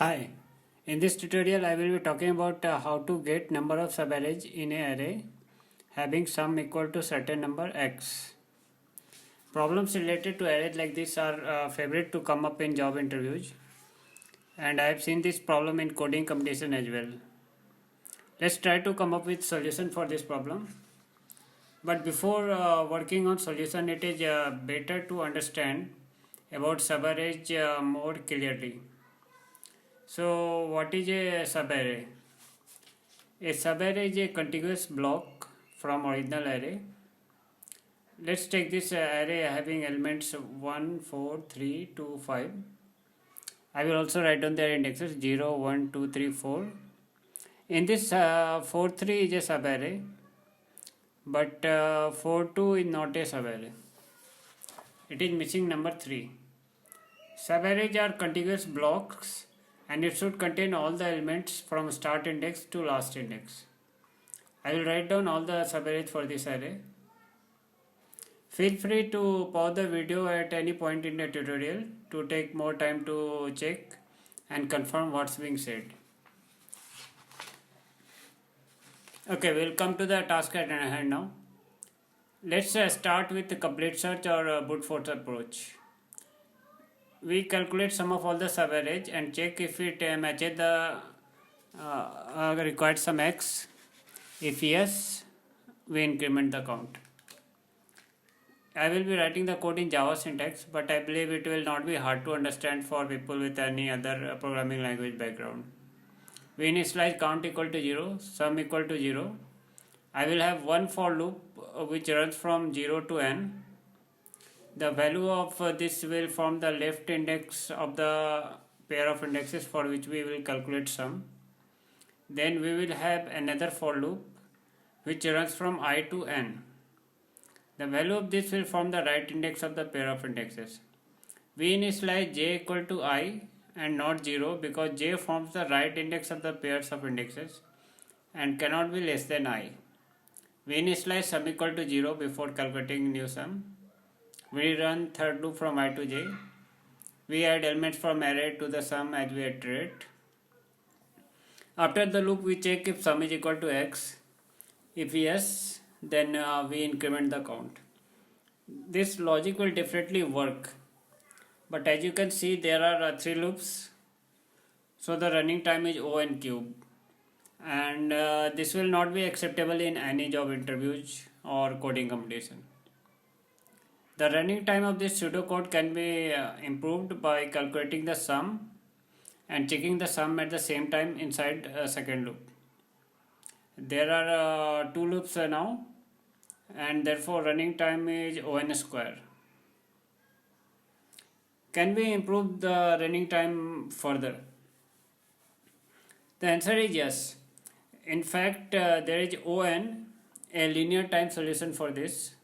Hi, in this tutorial I will be talking about how to get number of subarrays in an array having sum equal to certain number x. Problems related to arrays like this are favorite to come up in job interviews, and I have seen this problem in coding competition as well. Let's try to come up with solution for this problem. But before working on solution, it is better to understand about subarrays more clearly. So what is a subarray? A subarray is a contiguous block from original array. Let's take this array having elements 1, 4, 3, 2, 5. I will also write down their indexes 0, 1, 2, 3, 4. In this 4, 3 is a subarray, but 4, 2 is not a subarray. It is missing number 3. Subarrays are contiguous blocks and it should contain all the elements from start index to last index. I will write down all the subarrays for this array. Feel free to pause the video at any point in the tutorial to take more time to check and confirm what's being said. Okay, we'll come to the task at hand now. Let's start with the complete search or brute force approach. We calculate sum of all the subarrays and check if it matches the required sum x. If yes, we increment the count. I will be writing the code in Java syntax, but I believe it will not be hard to understand for people with any other programming language background. We initialize count equal to 0, sum equal to 0. I will have one for loop which runs from 0 to n. The value of this will form the left index of the pair of indexes for which we will calculate sum. Then we will have another for loop which runs from I to n. The value of this will form the right index of the pair of indexes. We initialize j equal to I and not 0 because j forms the right index of the pairs of indexes and cannot be less than I. We initialize sum equal to 0 before calculating new sum. We run third loop from I to j. We add elements from array to the sum as we iterate. After the loop we check if sum is equal to x. If yes, then we increment the count. This logic will definitely work, but as you can see there are 3 loops, so the running time is O(n) cube, and this will not be acceptable in any job interviews or coding competition. The running time of this pseudocode can be improved by calculating the sum and checking the sum at the same time inside a second loop. There are 2 loops now, and therefore running time is O(n) square. Can we improve the running time further? The answer is yes. In fact, there is O(n), a linear time solution for this.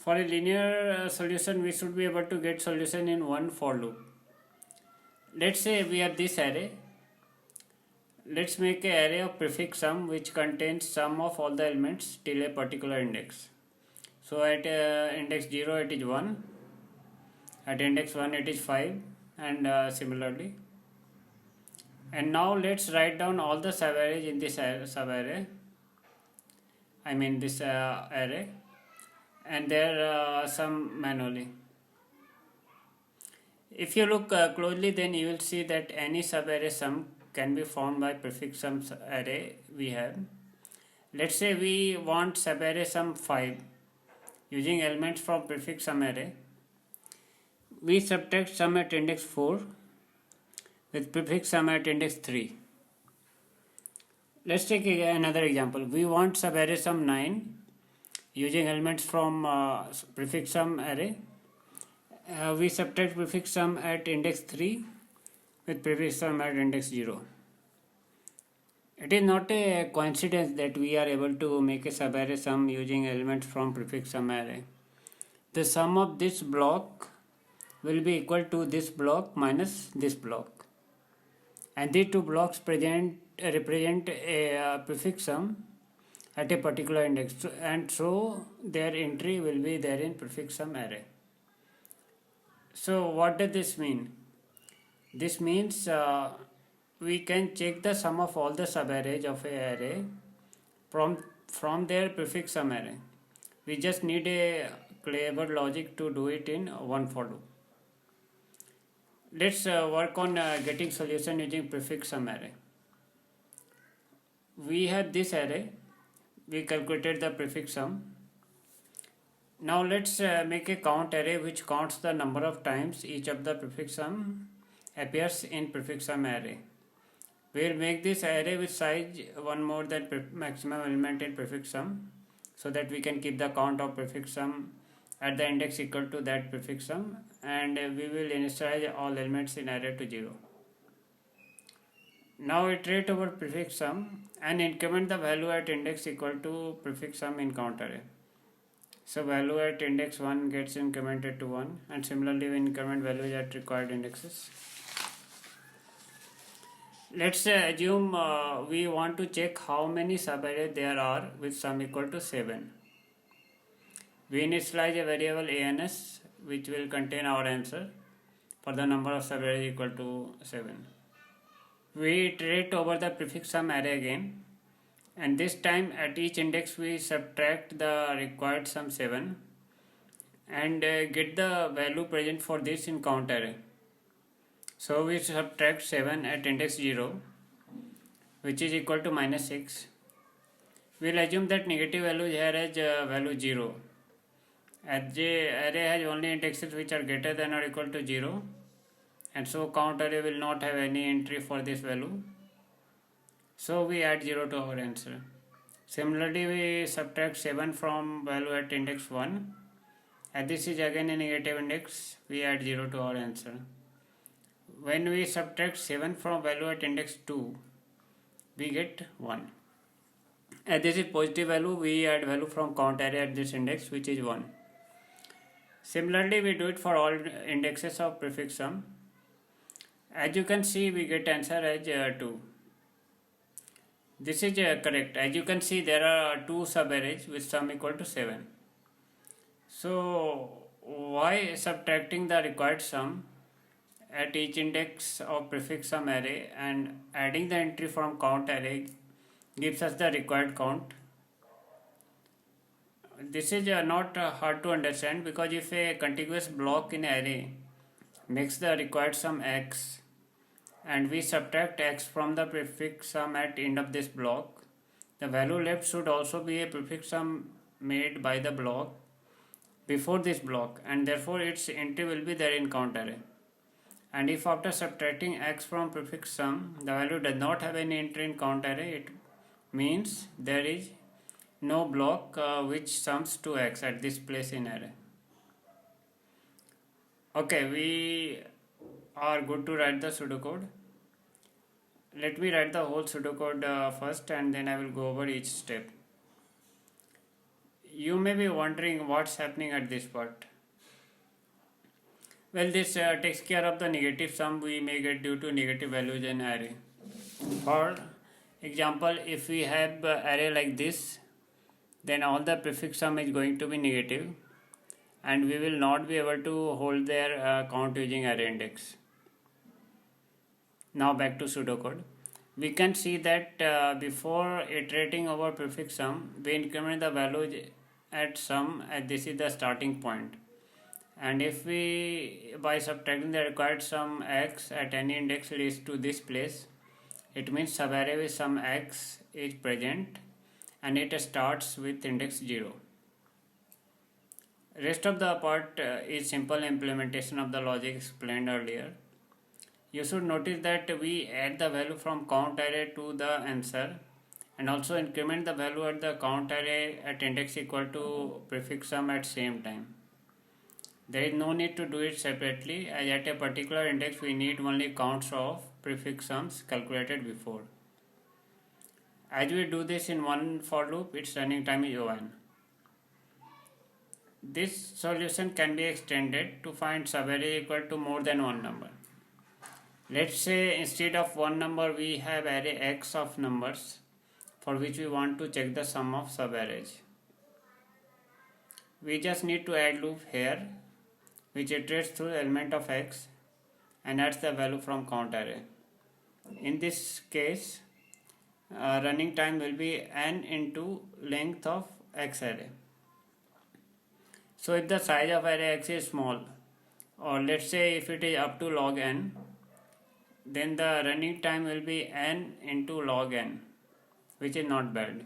For a linear solution, we should be able to get solution in one for loop. Let's say we have this array. Let's make an array of prefix sum which contains sum of all the elements till a particular index. So at index 0 it is 1, at index 1 it is 5, and similarly. And now let's write down all the subarrays in this subarray. I mean this array, and there some manually. If you look closely, then you will see that any subarray sum can be formed by prefix sum array we have. Let's say we want subarray sum 5 using elements from prefix sum array. We subtract sum at index 4 with prefix sum at index 3. Let's take another example. We want subarray sum 9 using elements from prefix sum array. We subtract prefix sum at index 3 with prefix sum at index 0. It is not a coincidence that we are able to make a subarray sum using elements from prefix sum array. The sum of this block will be equal to this block minus this block, and these two blocks represent a prefix sum at a particular index, and so their entry will be there in prefix sum array. So what does this mean? This means we can check the sum of all the subarrays of a array from their prefix sum array. We just need a clever logic to do it in one for loop. Let's work on getting solution using prefix sum array. We have this array. We calculated the prefix sum. Now let's make a count array which counts the number of times each of the prefix sum appears in prefix sum array. We will make this array with size one more than maximum element in prefix sum, so that we can keep the count of prefix sum at the index equal to that prefix sum, and we will initialize all elements in array to 0. Now iterate over prefix sum and increment the value at index equal to prefix sum in count array. So value at index 1 gets incremented to 1, and similarly we increment values at required indexes. Let's assume we want to check how many subarrays there are with sum equal to 7. We initialize a variable ans which will contain our answer for the number of subarrays equal to 7. We iterate over the prefix sum array again, and this time at each index we subtract the required sum 7 and get the value present for this in count array. So we subtract 7 at index 0, which is equal to minus 6. We will assume that negative value here as value 0, as the array has only indexes which are greater than or equal to 0, and so count array will not have any entry for this value. So we add 0 to our answer. Similarly, we subtract 7 from value at index 1, as this is again a negative index, we add 0 to our answer. When we subtract 7 from value at index 2, we get 1. As this is positive value, we add value from count array at this index, which is 1. Similarly, we do it for all indexes of prefix sum. As you can see, we get answer as 2. This is correct. As you can see, there are 2 subarrays with sum equal to 7. So why subtracting the required sum at each index of prefix sum array and adding the entry from count array gives us the required count? This is not hard to understand, because if a contiguous block in array makes the required sum x and we subtract x from the prefix sum at end of this block, the value left should also be a prefix sum made by the block before this block, and therefore its entry will be there in count array. And if after subtracting x from prefix sum the value does not have any entry in count array, it means there is no block which sums to x at this place in array. Okay, we are good to write the pseudocode. Let me write the whole pseudocode first, and then I will go over each step. You may be wondering what's happening at this part. Well, this takes care of the negative sum we may get due to negative values in array. For example, if we have array like this, then all the prefix sum is going to be negative, and we will not be able to hold their count using array index. Now back to pseudocode. We can see that before iterating over prefix sum, we increment the value at sum, as this is the starting point. And if we, by subtracting the required sum x at any index leads to this place, it means subarray with sum x is present and it starts with index 0. Rest of the part is simple implementation of the logic explained earlier. You should notice that we add the value from count array to the answer and also increment the value at the count array at index equal to prefix sum at same time. There is no need to do it separately, as at a particular index we need only counts of prefix sums calculated before. As we do this in one for loop, its running time is O(n). This solution can be extended to find subarray equal to more than one number. Let's say instead of one number we have array x of numbers for which we want to check the sum of subarrays. We just need to add loop here which iterates through element of x and adds the value from count array. In this case, running time will be n into length of x array. So if the size of array x is small, or let's say if it is up to log n, then the running time will be n into log n, which is not bad.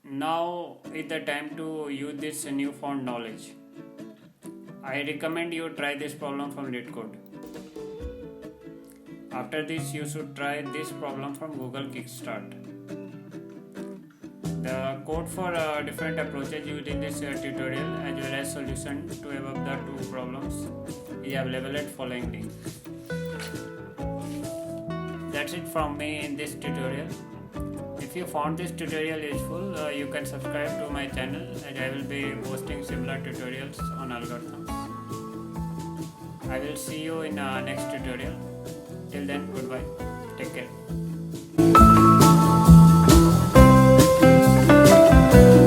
Now is the time to use this newfound knowledge. I recommend you try this problem from LeetCode. After this, you should try this problem from Google Kickstart. The code for different approaches used in this tutorial as well as solution to above the two problems is available at following link. That's it from me in this tutorial. If you found this tutorial useful, you can subscribe to my channel as I will be posting similar tutorials on algorithms. I will see you in next tutorial. Till then, goodbye. Take care.